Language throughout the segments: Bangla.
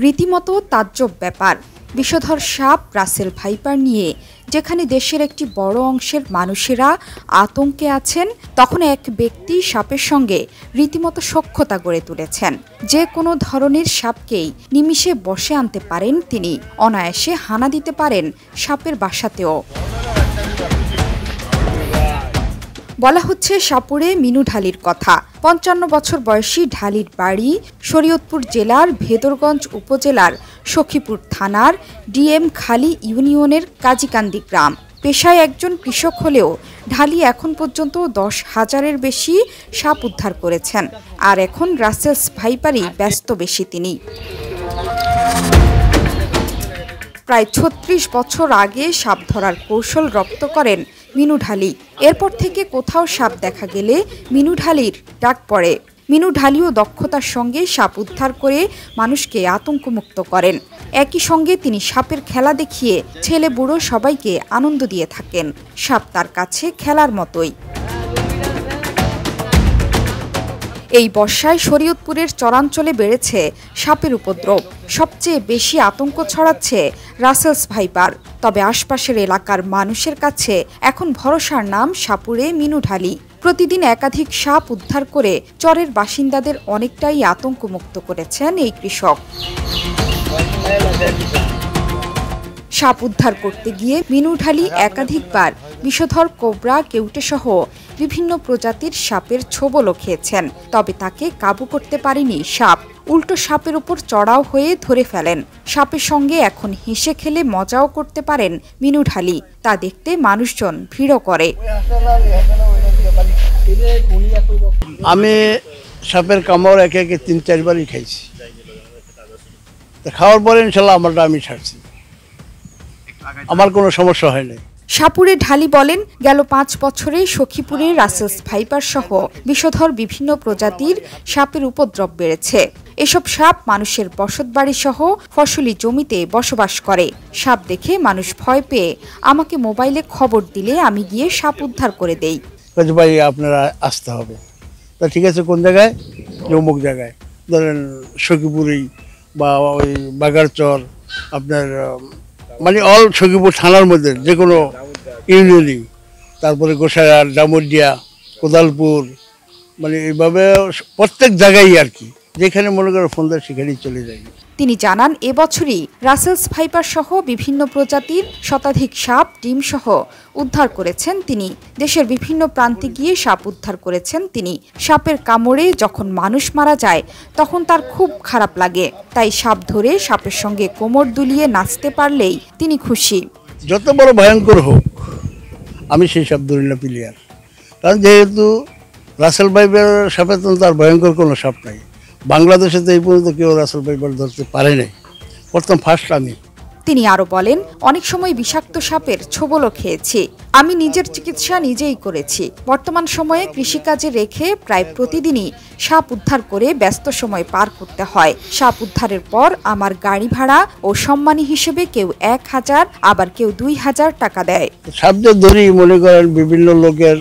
রীতিমতো তাজ্জব ব্যাপার। বিষধর সাপ রাসেল ভাইপার নিয়ে যেখানে দেশের একটি বড় অংশের মানুষেরা আতঙ্কে আছেন, তখন এক ব্যক্তি সাপের সঙ্গে রীতিমতো সখ্যতা গড়ে তুলেছেন। যে কোনো ধরনের সাপকেই নিমিষে বশে আনতে পারেন তিনি, অনায়াসে হানা দিতে পারেন সাপের বাসাতেও। বলা হচ্ছে সাপুড়ে মিনু ঢালির কথা। ৫৫ বছর বয়সী ঢালির বাড়ি শরীয়তপুর জেলার ভেদরগঞ্জ উপজেলার সখীপুর থানার ডিএম খালি ইউনিয়নের কাজীকান্দি গ্রাম। পেশায় একজন কৃষক হলেও ঢালি এখন পর্যন্ত ১০,০০০-এর বেশি সাপ উদ্ধার করেছেন। আর এখন রাসেলস ভাইপারই ব্যস্ত বেশি তিনি। প্রায় ৩৬ বছর আগে সাপ ধরার কৌশল রপ্ত করেন মিনু ঢালি। এরপর থেকে কোথাও সাপ দেখা গেলে মিনু ঢালির ডাক পড়ে। মিনু ঢালিও দক্ষতার সঙ্গে সাপ উদ্ধার করে মানুষকে আতঙ্কমুক্ত করেন। একই সঙ্গে তিনি সাপের খেলা দেখিয়ে ছেলে বুড়ো সবাইকে আনন্দ দিয়ে থাকেন। সাপ তার কাছে খেলার মতোই। এই বর্ষায় শরীয়তপুরের চরাঞ্চলে বেড়েছে সাপের উপদ্রব। সবচেয়ে বেশি আতঙ্ক ছড়াচ্ছে রাসেলস ভাইপার। তবে আশপাশের এলাকার মানুষের কাছে এখন ভরসার নাম সাপুড়ে মিনু ঢালি। প্রতিদিন একাধিক সাপ উদ্ধার করে চরের বাসিন্দাদের অনেকটাই আতঙ্কমুক্ত করেছেন এই কৃষক। সাপ উদ্ধার করতে গিয়ে মিনু ঢালি একাধিকবার বিষধর কোবরা, কেউটে সহ বিভিন্ন প্রজাতির সাপের ছোবলও খেয়েছেন। তবে তাকে কাবু করতে পারেনি সাপ। উল্টো সাপের উপর চড়াও হয়ে ধরে ফেলেন। সাপের সঙ্গে এখন হেসে খেলে মজাও করতে পারেন মিনু ঢালি। তা দেখতে মানুষজন ভিড়ও করে। আমি সাপের কামড় একে ৩-৪ বারই খাইছি। খাওয়ার পরে ইনশাল্লাহ আমারটা আমি ছাড়ছি, আমার কোনো সমস্যা হয়নি। সাপুড়ে ঢালি বলেন, গেল ৫ বছরে সখীপুরে রাসেলস ভাইপার সহ বিষধর বিভিন্ন প্রজাতির সাপের উপদ্রব বেড়েছে। এসব সাপ মানুষের বসতবাড়ি সহ ফসলি জমিতে বসবাস করে। সাপ দেখে মানুষ ভয় পেয়ে আমাকে মোবাইলে খবর দিলে আমি গিয়ে সাপ উদ্ধার করে দেই। ভাই আপনারা আসতে হবে। তা ঠিক আছে, কোন জায়গায়? অমুক জায়গায়, ধরেন সখীপুরেই বা ওই বাগারচর, আপনার মানে অল সখীপুর থানার মধ্যে যে কোনো ইউনিয়নই, তারপরে গোসাইয়ার, ডামুরিয়া, কোদালপুর, মানে এইভাবে প্রত্যেক জায়গায় আর কি, যেখানে মনে করেন ফোন দেয় সেখানেই চলে যায়। তিনি জানান, এবছরই রাসেলস ভাইপার সহ বিভিন্ন প্রজাতির শতাধিক সাপ, ডিম সহ উদ্ধার করেছেন তিনি। দেশের বিভিন্ন প্রান্তে গিয়ে সাপ উদ্ধার করেছেন তিনি। সাপের কামড়ে যখন মানুষ মারা যায় তখন তার খুব খারাপ লাগে। তাই সাপ ধরে সাপের সঙ্গে কোমর দুলিয়ে নাচতে পারলেই তিনি খুশি। যত বড় ভয়ঙ্কর হোক, আমি সেই সাপ ধরি না প্লেয়ার। কারণ যেহেতু রাসেল ভাইপার সাপের তো তার ভয়ঙ্কর কোনো সাপ নাই। বাংলাদেশে তো এই পর্যন্ত কেউ রাসেল ভাইপার ধরতে পারে নাই, প্রথম ফার্স্ট আমি। তিনি আরো বলেন, অনেক সময় বিষাক্ত সাপের ছোবলও খেয়েছি। আমি নিজের চিকিৎসা নিজেই করেছি। বর্তমান সময়ে কৃষিকাজে রেখে প্রায় প্রতিদিনই সাপ উদ্ধার করে ব্যস্ত সময় পার করতে হয়। সাপ উদ্ধারের পর আমার গাড়ি ভাড়া ও সম্মানী হিসেবে কেউ ১,০০০, আবার কেউ ২,০০০ টাকা দেয়। সাপ যে ধরি মনে করেন বিভিন্ন লোকের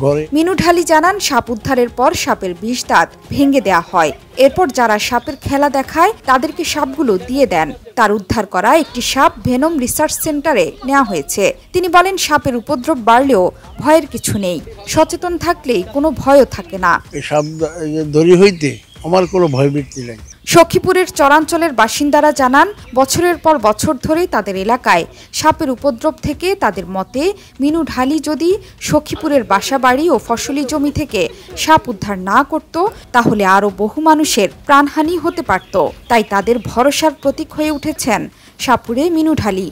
ঘরে। মিনু ঢালি জানান, সাপ উদ্ধারের পর সাপের বিষ দাঁত ভেঙে দেয়া হয়। এরপর যারা সাপের খেলা দেখায় তাদেরকে সাপগুলো দিয়ে দেন। তার উদ্ধার করা একটি সাপ ভেনম রিসার্চ সেন্টারে নেওয়া হয়েছে। তিনি বলেন, সাপের উপদ্রব বাড়লেও ভয়ের কিছু নেই। সচেতন থাকলেই কোনো ভয়ও থাকে না। এই সাপ ধরি হইতে আমার কোনো ভয়ভীতি নেই। সখীপুরের চরাঞ্চলের বাসিন্দারা জানান, বছরের পর বছর ধরে তাদের এলাকায় সাপের উপদ্রব থেকে তাদের মতে মিনু ঢালি যদি সখীপুরের বাসাবাড়ি ও ফসলি জমি থেকে সাপ উদ্ধার না করত, তাহলে আরও বহু মানুষের প্রাণহানি হতে পারত। তাই তাদের ভরসার প্রতীক হয়ে উঠেছেন সাপুড়ে মিনু ঢালি।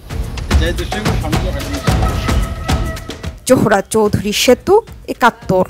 জোহরা চৌধুরী সেতু, ৭১।